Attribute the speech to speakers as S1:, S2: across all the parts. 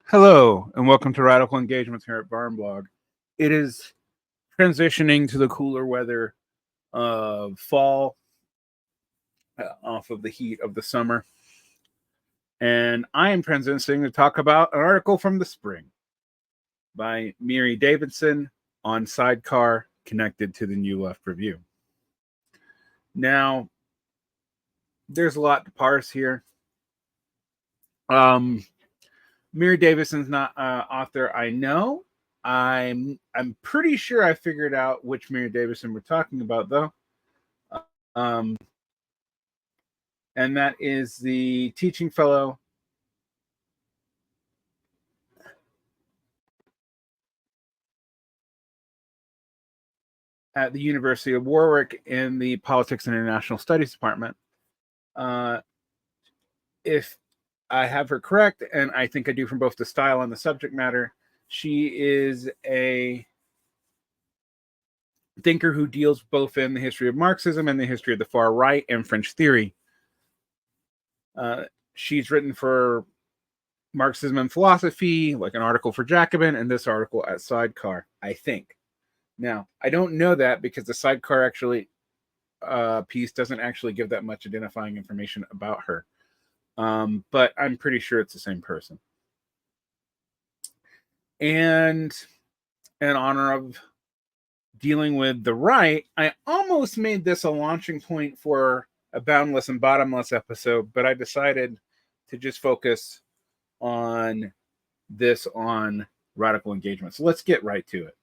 S1: Hello, and welcome to Radical Engagements here at Varn Blog. It is transitioning to the cooler weather of fall, off of the heat of the summer. And I am transitioning to talk about an article from the spring by Miri Davidson on Sidecar, connected to the New Left Review. Now, there's a lot to parse here. Miri Davidson's not an author I know. I'm pretty sure I figured out which Miri Davidson we're talking about, though. And that is the teaching fellow at the University of Warwick in the Politics and International Studies Department. If I have her correct, and I think I do from both the style and the subject matter, she is a thinker who deals both in the history of Marxism and the history of the far right and French theory. She's written for Marxism and Philosophy, like an article for Jacobin, and this article at Sidecar, I think. Now, I don't know that because the Sidecar piece doesn't actually give that much identifying information about her. But I'm pretty sure it's the same person. And in honor of dealing with the right, I almost made this a launching point for a Boundless and Bottomless episode, but I decided to just focus on this on radical engagement. So let's get right to it.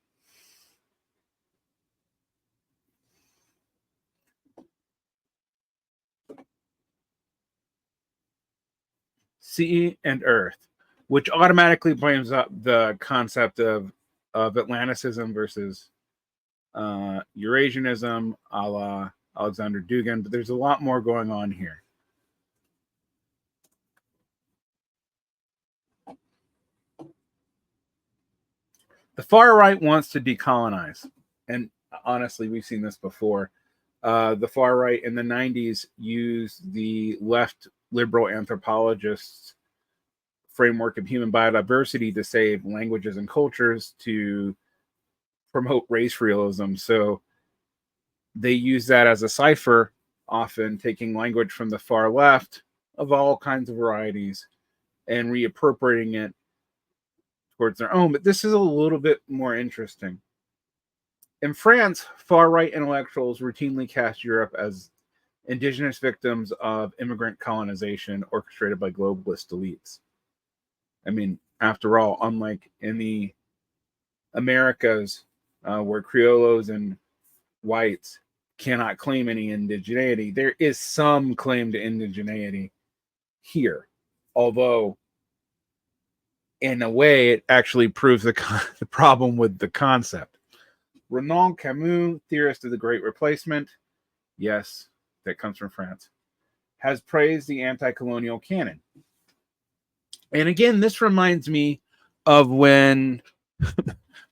S1: Sea and Earth, which automatically brings up the concept of Atlanticism versus Eurasianism, a la Alexander Dugin, but there's a lot more going on here. The far right wants to decolonize, and honestly, we've seen this before. The far right in the 90s used the left liberal anthropologists' framework of human biodiversity to save languages and cultures to promote race realism. So they use that as a cipher, often taking language from the far left of all kinds of varieties and reappropriating it towards their own. But this is a little bit more interesting. In France, far-right intellectuals routinely cast Europe as indigenous victims of immigrant colonization orchestrated by globalist elites. I mean, after all, unlike in the Americas, where Criollos and whites cannot claim any indigeneity, there is some claim to indigeneity here. Although, in a way, it actually proves the problem with the concept. Renan Camus, theorist of the Great Replacement, yes, that comes from France, has praised the anti-colonial canon. And again, this reminds me of when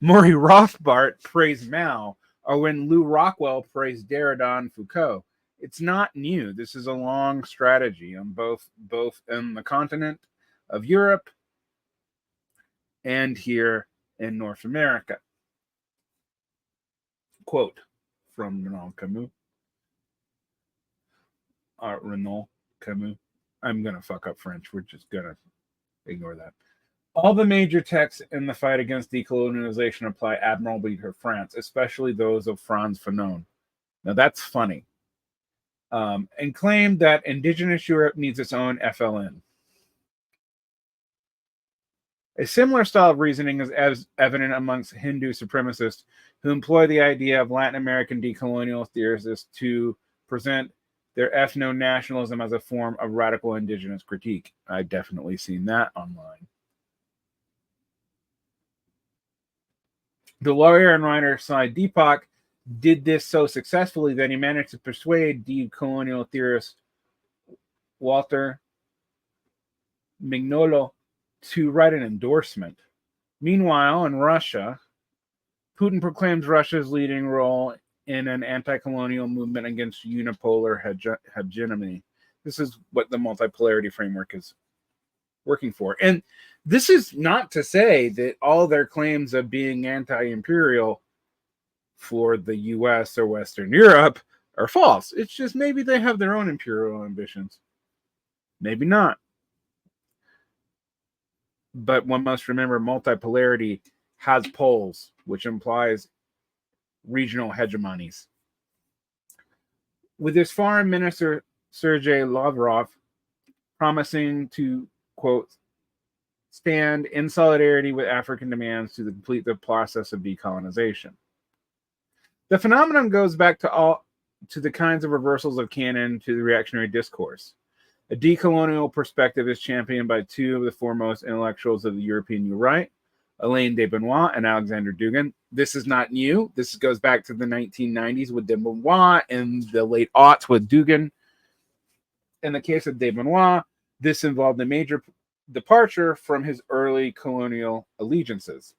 S1: Murray Rothbard praised Mao, or when Lou Rockwell praised Derrida and Foucault. It's not new. This is a long strategy on both in the continent of Europe and here in North America. Quote from Renan Camus. Renan Camus. I'm going to fuck up French. We're just going to ignore that. All the major texts in the fight against decolonization apply admirably to France, especially those of Frantz Fanon. Now that's funny. And claimed that indigenous Europe needs its own FLN. A similar style of reasoning is as evident amongst Hindu supremacists who employ the idea of Latin American decolonial theorists to present their ethno-nationalism as a form of radical indigenous critique. I've definitely seen that online. The lawyer and writer Sai Deepak did this so successfully that he managed to persuade decolonial theorist Walter Mignolo to write an endorsement. Meanwhile, in Russia, Putin proclaims Russia's leading role in an anti-colonial movement against unipolar hegemony. This is what the multipolarity framework is working for. And this is not to say that all their claims of being anti-imperial for the US or Western Europe are false. It's just maybe they have their own imperial ambitions. Maybe not. But one must remember multipolarity has poles, which implies regional hegemonies. With his foreign minister, Sergei Lavrov, promising to, quote, stand in solidarity with African demands to complete the process of decolonization. The phenomenon goes back to the kinds of reversals of canon to the reactionary discourse. A decolonial perspective is championed by two of the foremost intellectuals of the European New Right, Alain de Benoist and Alexander Dugin. This is not new. This goes back to the 1990s with de Benoist and the late aughts with Dugin. In the case of de Benoist, this involved a major departure from his early colonial allegiances.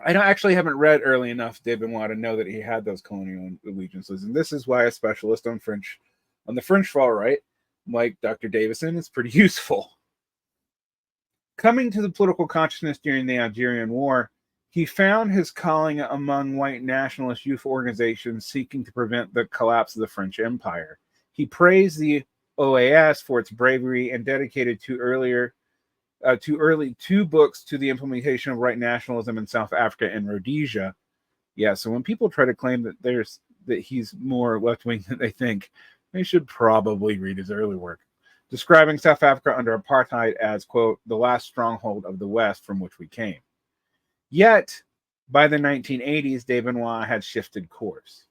S1: I haven't read early enough de Benoist to know that he had those colonial allegiances, and this is why a specialist on the French far right, like Dr. Davidson, is pretty useful. Coming to the political consciousness during the Algerian War, he found his calling among white nationalist youth organizations seeking to prevent the collapse of the French Empire. He praised the OAS for its bravery and dedicated two books to the implementation of right nationalism in South Africa and Rhodesia. Yeah, so when people try to claim that he's more left-wing than they think, they should probably read his early work, describing South Africa under apartheid as, quote, the last stronghold of the West from which we came. Yet, by the 1980s, de Benoist had shifted course.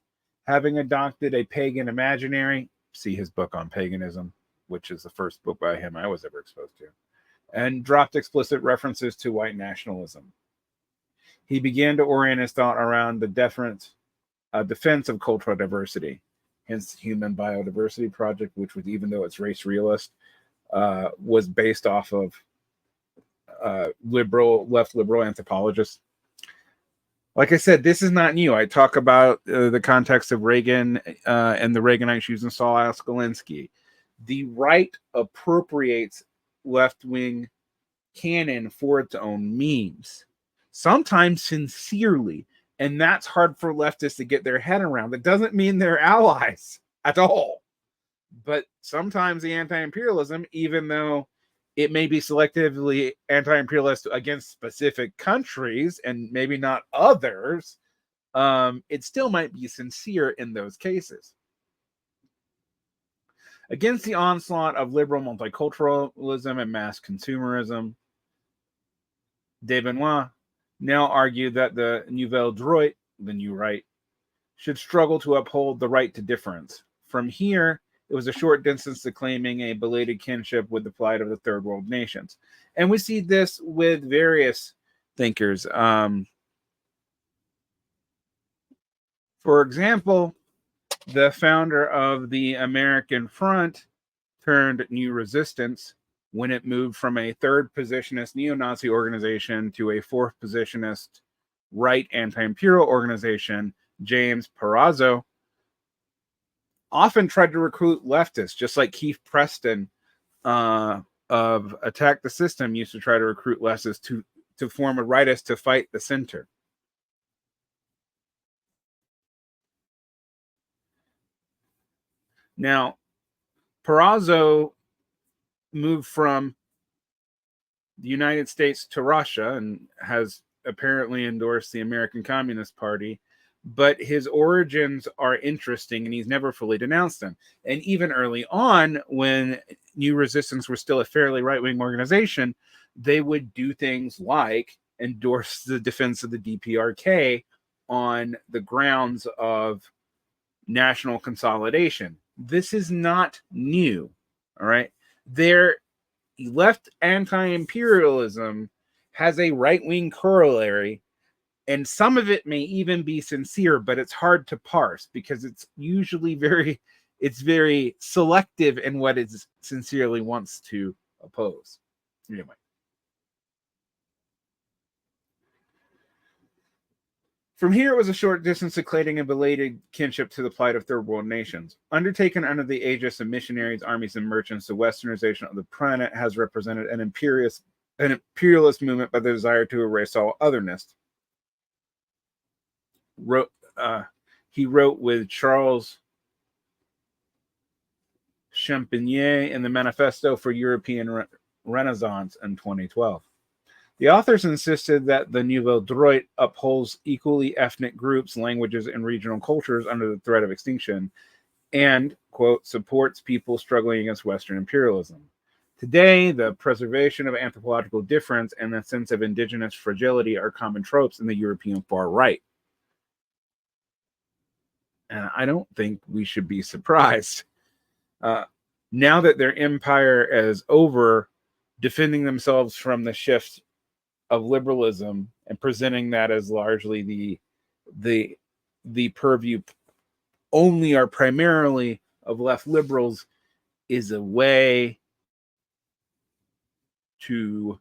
S1: Having adopted a pagan imaginary, see his book on paganism, which is the first book by him I was ever exposed to, and dropped explicit references to white nationalism. He began to orient his thought around the defense of cultural diversity. Hence, Human Biodiversity Project, which was, even though it's race realist, was based off of left liberal anthropologists. Like I said, this is not new. I talk about the context of Reagan and the Reaganites using Saul Alinsky. The right appropriates left-wing canon for its own means, sometimes sincerely. And that's hard for leftists to get their head around. That doesn't mean they're allies at all. But sometimes the anti-imperialism, even though it may be selectively anti-imperialist against specific countries and maybe not others, it still might be sincere in those cases. Against the onslaught of liberal multiculturalism and mass consumerism, de Benoist now argued that the Nouvelle Droite, the New Right, should struggle to uphold the right to difference. From here, it was a short distance to claiming a belated kinship with the plight of the third world nations. And we see this with various thinkers. For example, the founder of the American Front turned New Resistance, when it moved from a third positionist neo-Nazi organization to a fourth positionist right anti-imperial organization, James Parazzo, often tried to recruit leftists, just like Keith Preston of Attack the System used to try to recruit leftists to form a rightist to fight the center. Now, Parazzo moved from the United States to Russia and has apparently endorsed the American Communist Party, but his origins are interesting and he's never fully denounced them. And even early on, when New Resistance were still a fairly right-wing organization, they would do things like endorse the defense of the DPRK on the grounds of national consolidation. This is not new, all right? Their left anti-imperialism has a right-wing corollary, and some of it may even be sincere, but it's hard to parse because it's usually very selective in what it sincerely wants to oppose. Anyway. From here, it was a short distance to claiming a belated kinship to the plight of third world nations. Undertaken under the aegis of missionaries, armies, and merchants, the westernization of the planet has represented an imperialist movement by the desire to erase all otherness. He wrote with Charles Champigny in the Manifesto for European Renaissance in 2012. The authors insisted that the Nouvelle Droite upholds equally ethnic groups, languages, and regional cultures under the threat of extinction and, quote, supports people struggling against Western imperialism. Today, the preservation of anthropological difference and the sense of indigenous fragility are common tropes in the European far right. And I don't think we should be surprised. Now that their empire is over, defending themselves from the shift of liberalism and presenting that as largely the purview only or primarily of left liberals is a way to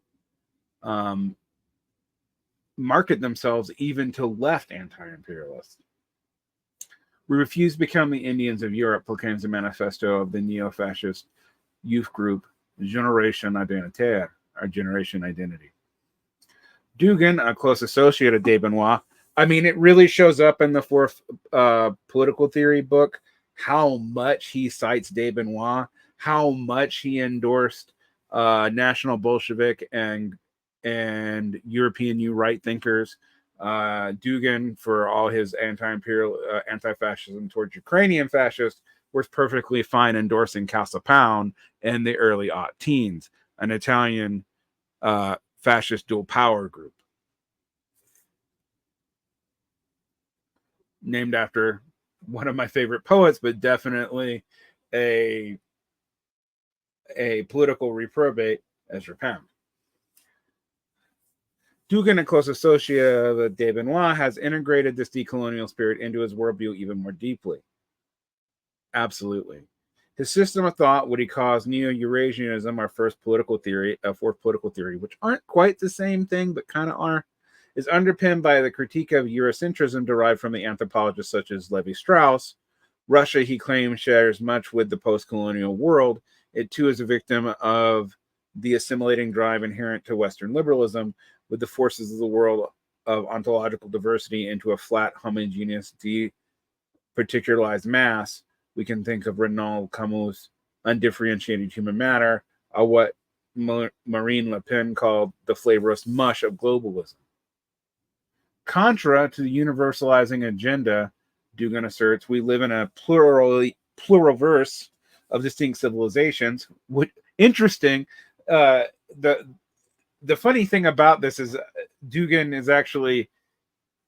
S1: market themselves even to left anti-imperialists. We refuse to become the Indians of Europe, proclaims the manifesto of the neo-fascist youth group Generation Identitaire, our generation identity. Dugin, a close associate of de Benoist, I mean, it really shows up in the fourth political theory book how much he cites de Benoist, how much he endorsed national Bolshevik and European new right thinkers. Dugin, for all his anti-imperial, anti-fascism towards Ukrainian fascists, was perfectly fine endorsing Casa Pound in the early teens, an Italian fascist dual power group named after one of my favorite poets, but definitely a political reprobate, Ezra Pound. Dugin, a close associate of de Benoist, has integrated this decolonial spirit into his worldview even more deeply. Absolutely. His system of thought, what he calls neo-Eurasianism, our fourth political theory, which aren't quite the same thing, but kind of are, is underpinned by the critique of Eurocentrism derived from the anthropologists such as Levi-Strauss. Russia, he claims, shares much with the post-colonial world. It too is a victim of the assimilating drive inherent to Western liberalism, with the forces of the world of ontological diversity into a flat, homogeneous, departicularized mass. We can think of Renaud Camus' undifferentiated human matter, or what Marine Le Pen called the flavorless mush of globalism. Contra to the universalizing agenda, Dugin asserts, we live in a pluralverse of distinct civilizations. Interesting. The funny thing about this is Dugin is actually,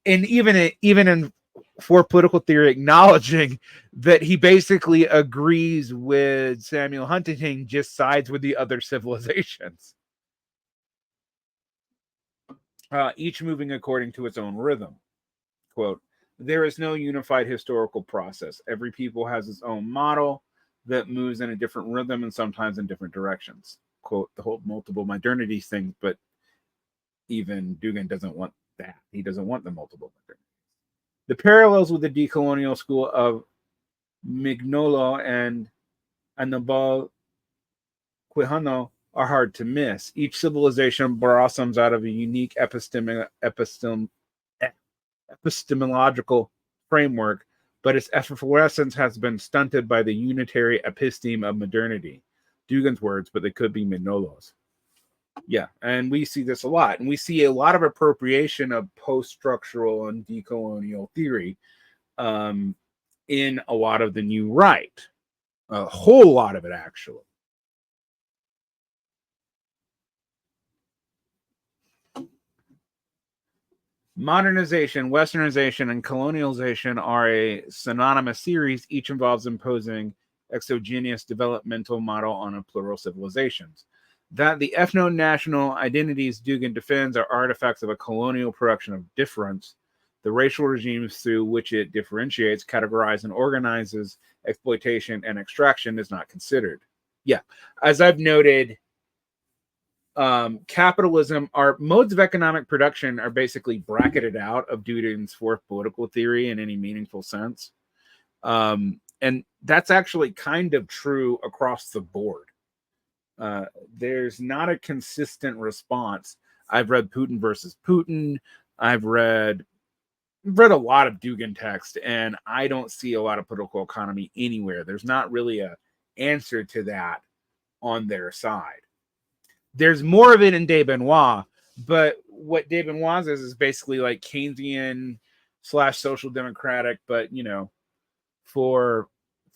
S1: and even in for political theory, acknowledging that he basically agrees with Samuel Huntington, just sides with the other civilizations. Each moving according to its own rhythm. Quote, there is no unified historical process. Every people has its own model that moves in a different rhythm and sometimes in different directions. Quote, the whole multiple modernities thing, but even Dugin doesn't want that. He doesn't want the multiple modernities. The parallels with the decolonial school of Mignolo and Anibal Quijano are hard to miss. Each civilization blossoms out of a unique epistemological framework, but its effervescence has been stunted by the unitary episteme of modernity. Dugin's words, but they could be Mignolo's. Yeah, and we see this a lot. And we see a lot of appropriation of post-structural and decolonial theory in a lot of the new right. A whole lot of it, actually. Modernization, westernization, and colonialization are a synonymous series. Each involves imposing exogenous developmental model on a plural civilizations. That the ethno-national identities Dugin defends are artifacts of a colonial production of difference. The racial regimes through which it differentiates, categorizes, and organizes exploitation and extraction is not considered. Yeah, as I've noted Capitalism, our modes of economic production are basically bracketed out of Dugin's fourth political theory in any meaningful sense. And that's actually kind of true across the board. There's not a consistent response. I've read Putin versus Putin. I've read a lot of Dugin text, and I don't see a lot of political economy anywhere. There's not really a answer to that on their side. There's more of it in de Benoist, but what de Benoist is basically like Keynesian / social democratic, but for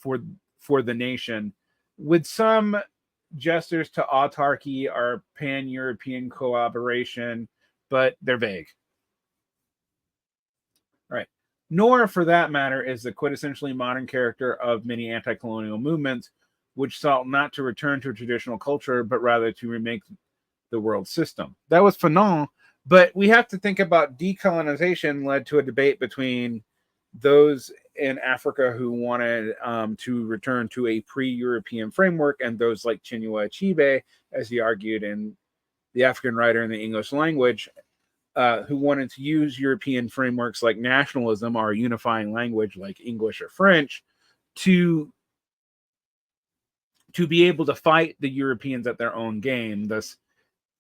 S1: the nation, with some gestures to autarky or pan-European cooperation, but they're vague. Right. Nor, for that matter, is the quintessentially modern character of many anti-colonial movements, which sought not to return to a traditional culture, but rather to remake the world system. That was Fanon, but we have to think about decolonization led to a debate between those in Africa who wanted to return to a pre-European framework and those like Chinua Achebe, as he argued in The African Writer in the English Language, who wanted to use European frameworks like nationalism or a unifying language like English or French to be able to fight the Europeans at their own game. Thus,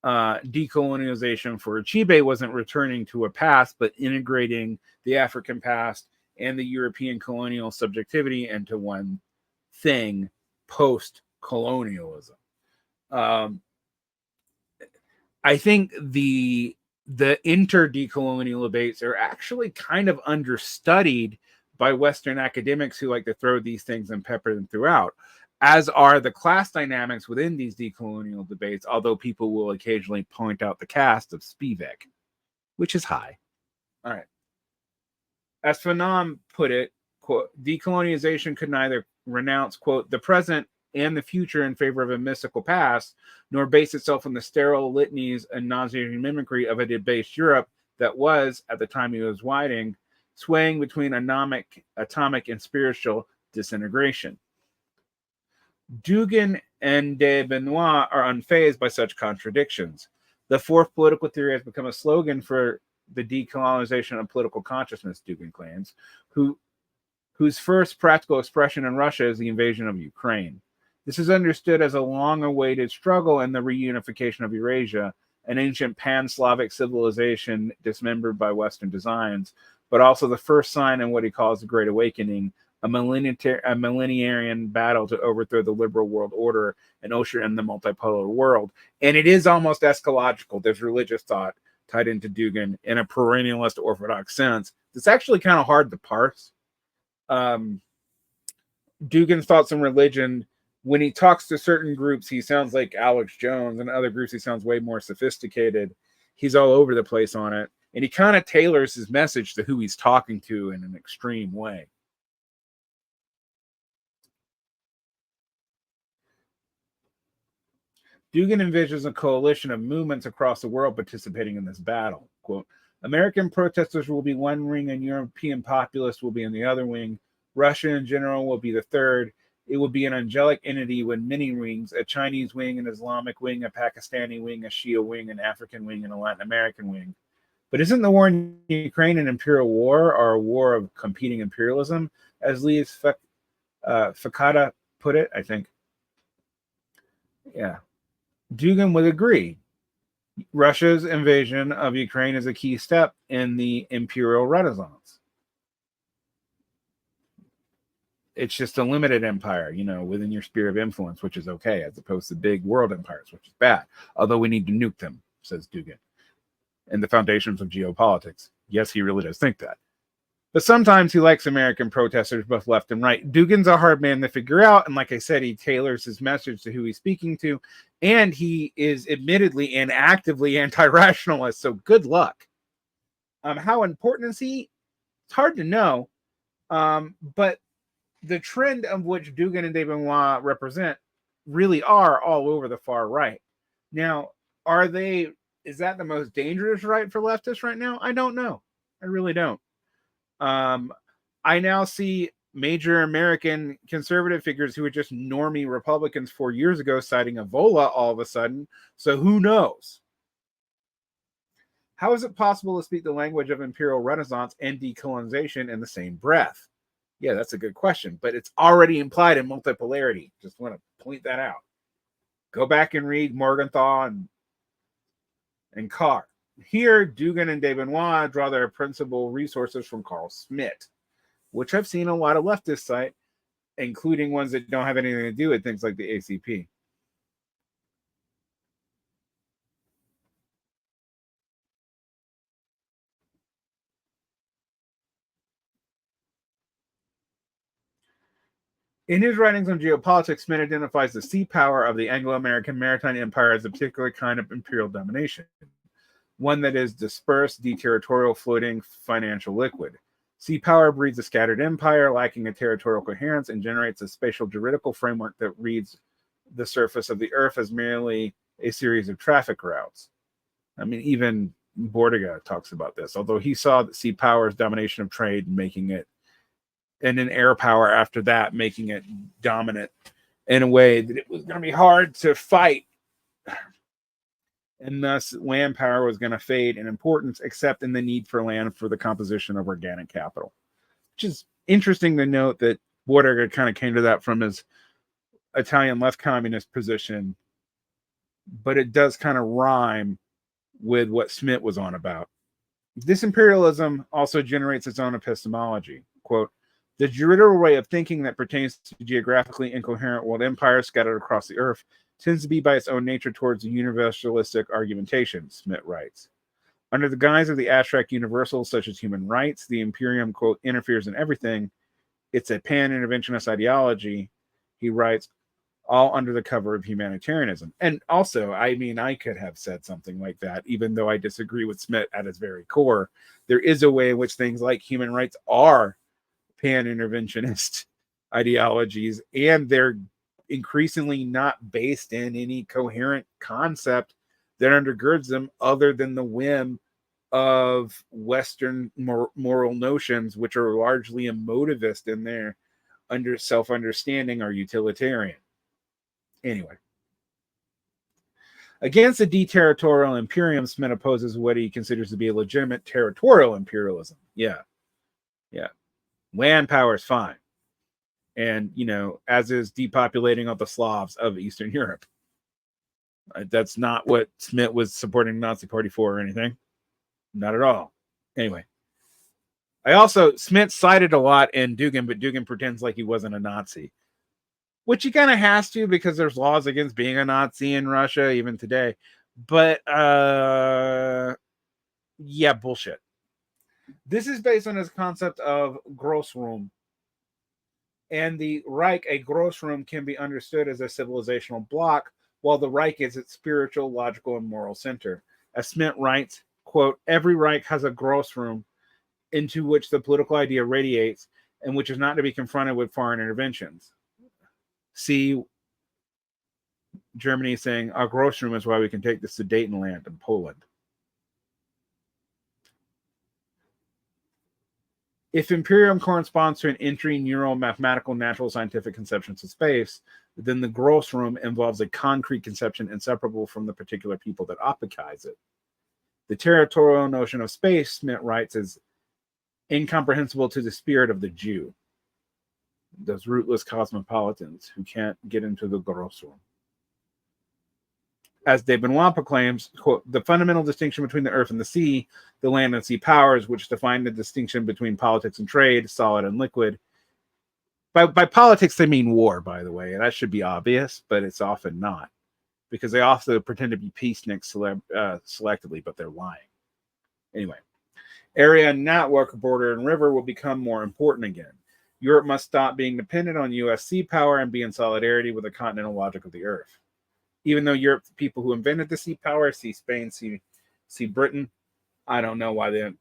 S1: decolonization for Achebe wasn't returning to a past, but integrating the African past and the European colonial subjectivity into one thing, post-colonialism. I think the inter-decolonial debates are actually kind of understudied by Western academics who like to throw these things and pepper them throughout, as are the class dynamics within these decolonial debates, although people will occasionally point out the cast of Spivak, which is high. All right. As Fanon put it, quote, decolonization could neither renounce, quote, the present and the future in favor of a mystical past, nor base itself on the sterile litanies and nauseating mimicry of a debased Europe that was, at the time he was writing, swaying between atomic and spiritual disintegration. Dugin and de Benoist are unfazed by such contradictions. The fourth political theory has become a slogan for the decolonization of political consciousness, Dugin claims, whose first practical expression in Russia is the invasion of Ukraine. This is understood as a long-awaited struggle in the reunification of Eurasia, an ancient pan-Slavic civilization dismembered by Western designs, but also the first sign in what he calls the Great Awakening, a millenarian battle to overthrow the liberal world order and usher in the multipolar world. And it is almost eschatological. There's religious thought tied into Dugin in a perennialist orthodox sense. It's actually kind of hard to parse. Dugin's thoughts on religion, when he talks to certain groups, he sounds like Alex Jones, and other groups he sounds way more sophisticated. He's all over the place on it, and he kind of tailors his message to who he's talking to in an extreme way. Dugin envisions a coalition of movements across the world participating in this battle. Quote, American protesters will be one wing and European populists will be in the other wing. Russia in general will be the third. It will be an angelic entity with many wings, a Chinese wing, an Islamic wing, a Pakistani wing, a Shia wing, an African wing, and a Latin American wing. But isn't the war in Ukraine an imperial war or a war of competing imperialism, as Louis Facada put it, I think? Yeah. Dugin would agree. Russia's invasion of Ukraine is a key step in the imperial renaissance. It's just a limited empire, within your sphere of influence, which is okay, as opposed to big world empires, which is bad. Although we need to nuke them, says Dugin, and the foundations of geopolitics. Yes, he really does think that. But sometimes he likes American protesters, both left and right. Dugin's a hard man to figure out. And like I said, he tailors his message to who he's speaking to. And he is admittedly and actively anti-rationalist. So good luck. How important is he? It's hard to know. But the trend of which Dugin and de Benoist represent really are all over the far right. Now, is that the most dangerous right for leftists right now? I don't know. I really don't. I now see major American conservative figures who were just normie Republicans 4 years ago citing Ebola all of a sudden. So who knows? How is it possible to speak the language of imperial renaissance and decolonization in the same breath? Yeah, that's a good question, but it's already implied in multipolarity. Just want to point that out. Go back and read Morgenthau and Carr. Here, Dugin and de Benoist draw their principal resources from Carl Schmitt, which I've seen a lot of leftists cite, including ones that don't have anything to do with things like the ACP. In his writings on geopolitics, Schmitt identifies the sea power of the Anglo-American maritime empire as a particular kind of imperial domination, one that is dispersed, deterritorial, floating, financial liquid. Sea power breeds a scattered empire lacking a territorial coherence and generates a spatial juridical framework that reads the surface of the earth as merely a series of traffic routes. I mean, even Bordiga talks about this, although he saw that sea power's domination of trade, making it, and then air power after that, making it dominant in a way that it was going to be hard to fight. And thus, land power was going to fade in importance, except in the need for land for the composition of organic capital. Which is interesting to note that Bordiga kind of came to that from his Italian left communist position, but it does kind of rhyme with what Schmitt was on about. This imperialism also generates its own epistemology. Quote, the juridical way of thinking that pertains to geographically incoherent world empires scattered across the earth tends to be by its own nature towards a universalistic argumentation, Schmitt writes. Under the guise of the abstract universals such as human rights, the imperium, quote, interferes in everything. It's a pan-interventionist ideology, he writes, all under the cover of humanitarianism. And also, I mean, I could have said something like that, even though I disagree with Schmitt at its very core. There is a way in which things like human rights are pan-interventionist ideologies, and they're increasingly not based in any coherent concept that undergirds them other than the whim of Western moral notions, which are largely emotivist in their self-understanding or utilitarian. Anyway, against the deterritorial imperium, Schmitt opposes what he considers to be a legitimate territorial imperialism. Yeah. Land power is fine. And, you know, as is depopulating of the Slavs of Eastern Europe. That's not what Schmitt was supporting the Nazi Party for or anything. Not at all. Anyway. Schmitt cited a lot in Dugin, but Dugin pretends like he wasn't a Nazi. Which he kind of has to, because there's laws against being a Nazi in Russia, even today. But, yeah, bullshit. This is based on his concept of Grossraum. And the Reich, a Grossraum, can be understood as a civilizational block, while the Reich is its spiritual, logical, and moral center. As Schmitt writes, quote, every Reich has a Grossraum into which the political idea radiates and which is not to be confronted with foreign interventions. See Germany saying, our Grossraum is why we can take the Sudetenland in Poland. If imperium corresponds to an intra-neural, mathematical, natural, scientific conceptions of space, then the Grossraum involves a concrete conception inseparable from the particular people that occupies it. The territorial notion of space, Schmitt writes, is incomprehensible to the spirit of the Jew, those rootless cosmopolitans who can't get into the Grossraum. As de Benoist proclaims, quote, the fundamental distinction between the earth and the sea, the land and sea powers, which define the distinction between politics and trade, solid and liquid. By politics, they mean war, by the way. And that should be obvious, but it's often not. Because they also pretend to be peaceniks selectively, but they're lying. Anyway, area, network, border, and river will become more important again. Europe must stop being dependent on U.S. sea power and be in solidarity with the continental logic of the earth. Even though Europe, the people who invented the sea power, see Spain, see Britain, I don't know why they,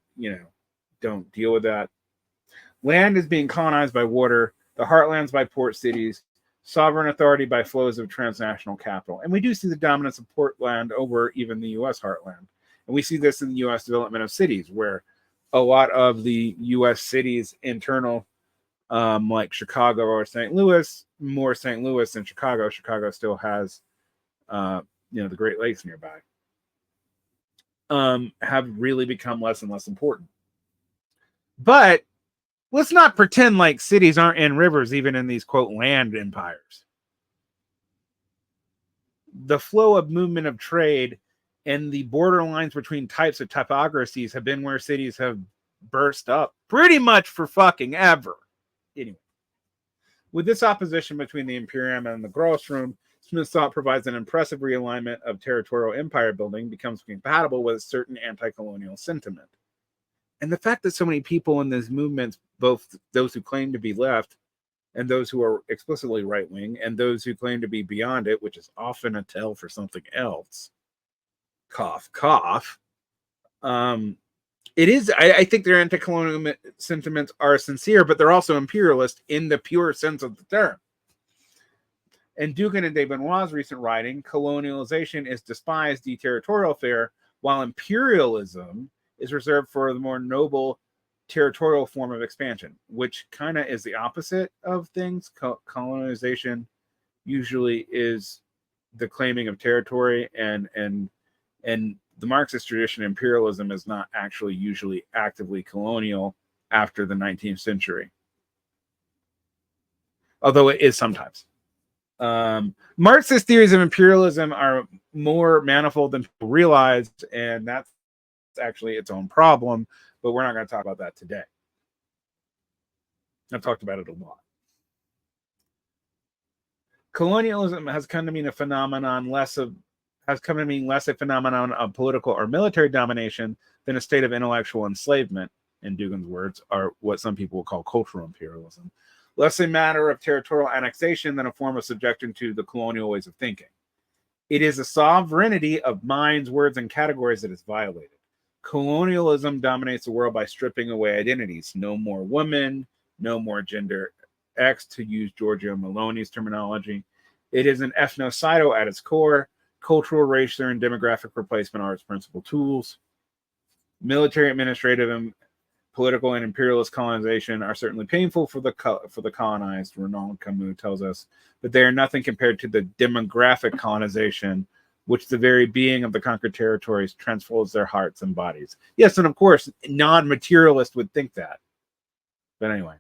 S1: don't deal with that. Land is being colonized by water, the heartlands by port cities, sovereign authority by flows of transnational capital. And we do see the dominance of port land over even the U.S. heartland. And we see this in the U.S. development of cities, where a lot of the U.S. cities' internal like Chicago or St. Louis, more St. Louis than Chicago. Chicago still has, the Great Lakes nearby, have really become less and less important. But let's not pretend like cities aren't in rivers, even in these, quote, land empires. The flow of movement of trade and the borderlines between types of typographies have been where cities have burst up pretty much for fucking ever. Anyway, with this opposition between the Imperium and the Grossraum, Smith's thought provides an impressive realignment of territorial empire building, becomes compatible with a certain anti-colonial sentiment. And the fact that so many people in these movements, both those who claim to be left and those who are explicitly right-wing, and those who claim to be beyond it, which is often a tell for something else, cough, cough, it is, I think their anti-colonial sentiments are sincere, but they're also imperialist in the pure sense of the term. In Dugin and de Benoist's recent writing, colonialization is despised deterritorial affair, while imperialism is reserved for the more noble territorial form of expansion, which kind of is the opposite of things. Colonization usually is the claiming of territory, and the Marxist tradition, imperialism, is not actually usually actively colonial after the 19th century, although it is sometimes. Marxist theories of imperialism are more manifold than people realize, and that's actually its own problem, but we're not going to talk about that today. I've talked about it a lot. Colonialism has come to mean less a phenomenon of political or military domination than a state of intellectual enslavement, in Dugin's words, are what some people will call cultural imperialism. Less a matter of territorial annexation than a form of subjection to the colonial ways of thinking. It is a sovereignty of minds, words, and categories that is violated. Colonialism dominates the world by stripping away identities. No more women, no more gender X, to use Giorgio Meloni's terminology. It is an ethnocidal at its core. Cultural, racial, and demographic replacement are its principal tools. Military, administrative, and political and imperialist colonization are certainly painful for the colonized, Renaud Camus tells us, but they are nothing compared to the demographic colonization, which the very being of the conquered territories transfolds their hearts and bodies. Yes, and of course, non-materialist would think that. But anyway.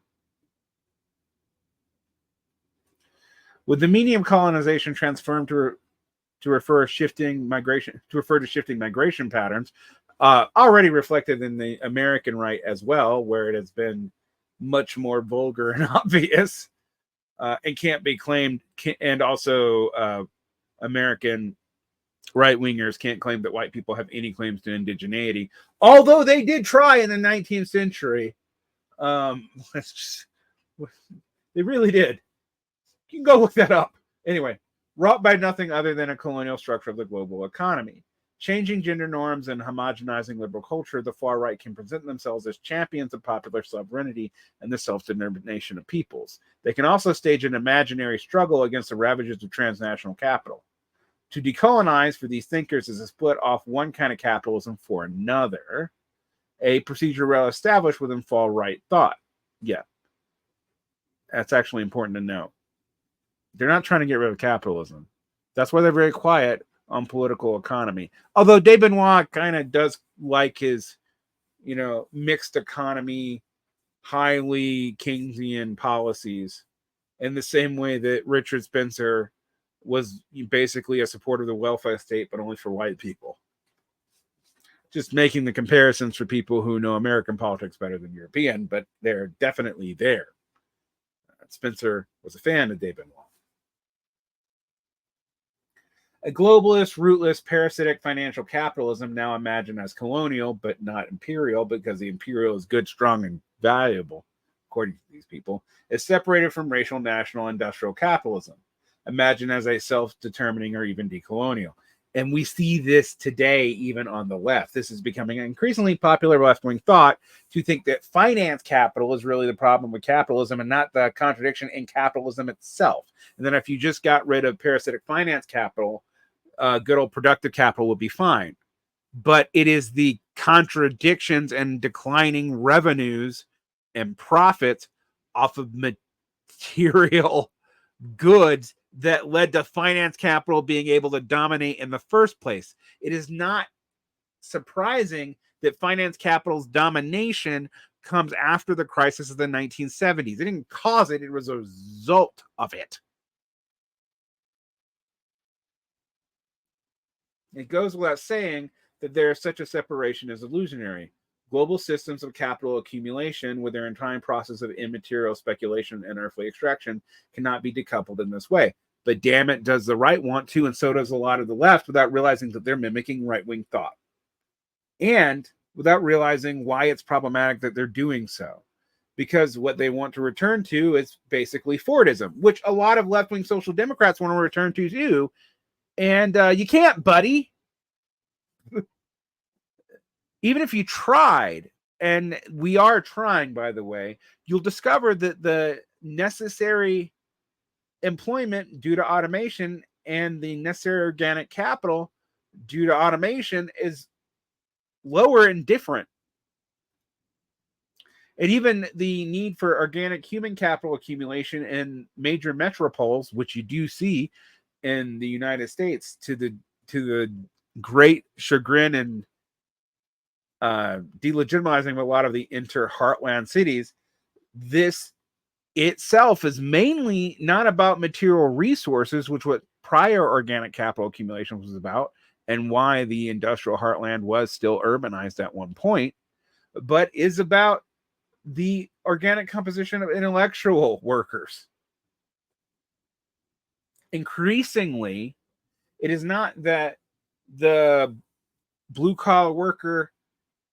S1: With the medium colonization transformed to refer to shifting migration patterns, already reflected in the American right as well, where it has been much more vulgar and obvious, and can't be claimed. And also, American right-wingers can't claim that white people have any claims to indigeneity, although they did try in the 19th century. They really did. You can go look that up. Anyway, wrought by nothing other than a colonial structure of the global economy. Changing gender norms and homogenizing liberal culture, the far right can present themselves as champions of popular sovereignty and the self-determination of peoples. They can also stage an imaginary struggle against the ravages of transnational capital. To decolonize for these thinkers is a split off one kind of capitalism for another, a procedure well established within far right thought. Yeah, that's actually important to know. They're not trying to get rid of capitalism. That's why they're very quiet on political economy. Although de Benoist kind of does like his, mixed economy, highly Keynesian policies, in the same way that Richard Spencer was basically a supporter of the welfare state, but only for white people. Just making the comparisons for people who know American politics better than European, but they're definitely there. Spencer was a fan of de Benoist. A globalist, rootless, parasitic financial capitalism, now imagined as colonial, but not imperial, because the imperial is good, strong, and valuable, according to these people, is separated from racial, national, industrial capitalism, imagined as a self-determining or even decolonial. And we see this today, even on the left. This is becoming an increasingly popular left-wing thought to think that finance capital is really the problem with capitalism and not the contradiction in capitalism itself. And then if you just got rid of parasitic finance capital, good old productive capital would be fine. But it is the contradictions and declining revenues and profits off of material goods that led to finance capital being able to dominate in the first place. It is not surprising that finance capital's domination comes after the crisis of the 1970s. It didn't cause it, it was a result of it. It goes without saying that there is such a separation as illusionary. Global systems of capital accumulation with their entire process of immaterial speculation and earthly extraction cannot be decoupled in this way. But damn it, does the right want to, and so does a lot of the left, without realizing that they're mimicking right-wing thought. And without realizing why it's problematic that they're doing so. Because what they want to return to is basically Fordism, which a lot of left-wing social democrats want to return to too. And you can't, buddy. Even if you tried, and we are trying, by the way, you'll discover that the necessary employment due to automation and the necessary organic capital due to automation is lower and different. And even the need for organic human capital accumulation in major metropoles, which you do see in the United States, to the great chagrin and delegitimizing of a lot of the inter-heartland cities, this itself is mainly not about material resources, which what prior organic capital accumulation was about, and why the industrial heartland was still urbanized at one point, but is about the organic composition of intellectual workers. Increasingly, it is not that the blue-collar worker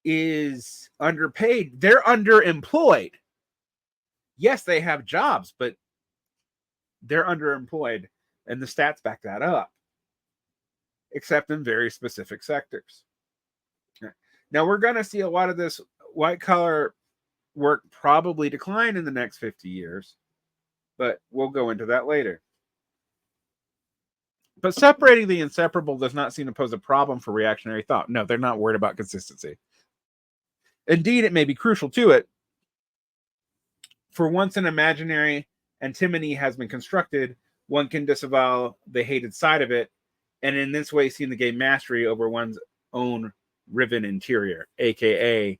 S1: is underpaid. They're underemployed. Yes, they have jobs, but they're underemployed, and the stats back that up, except in very specific sectors. Now, we're going to see a lot of this white-collar work probably decline in the next 50 years, but we'll go into that later. But separating the inseparable does not seem to pose a problem for reactionary thought. No, they're not worried about consistency. Indeed, it may be crucial to it. For once an imaginary antinomy has been constructed, one can disavow the hated side of it, and in this way seem to gain mastery over one's own riven interior, aka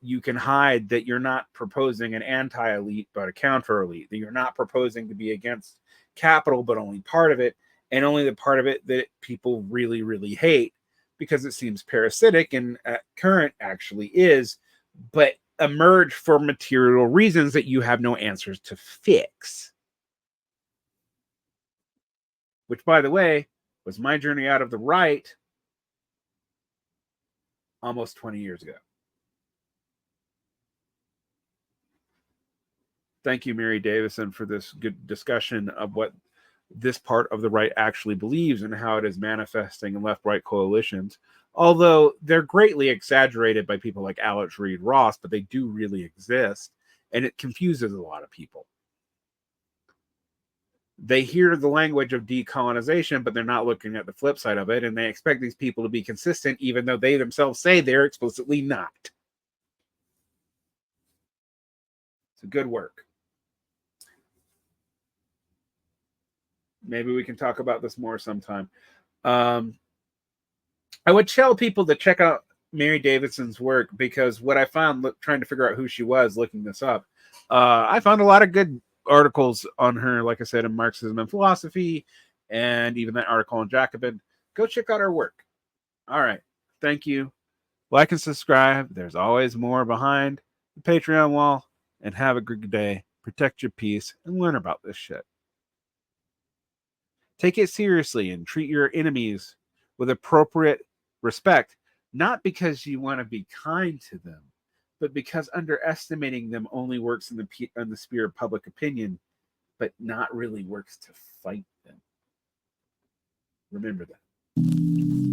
S1: you can hide that you're not proposing an anti-elite but a counter-elite, that you're not proposing to be against capital but only part of it, and only the part of it that people really, really hate because it seems parasitic and current actually is, but emerge for material reasons that you have no answers to fix. Which, by the way, was my journey out of the right almost 20 years ago. Thank you, Miri Davidson, for this good discussion of what this part of the right actually believes and how it is manifesting in left-right coalitions. Although they're greatly exaggerated by people like Alex Reed Ross, but they do really exist, and it confuses a lot of people. They hear the language of decolonization, but they're not looking at the flip side of it, and they expect these people to be consistent, even though they themselves say they're explicitly not. So good work. Maybe we can talk about this more sometime. I would tell people to check out Miri Davidson's work, because what I found trying to figure out who she was, looking this up, I found a lot of good articles on her, like I said, in Marxism and Philosophy, and even that article on Jacobin. Go check out her work. All right. Thank you. Like and subscribe. There's always more behind the Patreon wall. And have a good day. Protect your peace and learn about this shit. Take it seriously and treat your enemies with appropriate respect, not because you want to be kind to them, but because underestimating them only works in the sphere of public opinion, but not really works to fight them. Remember that.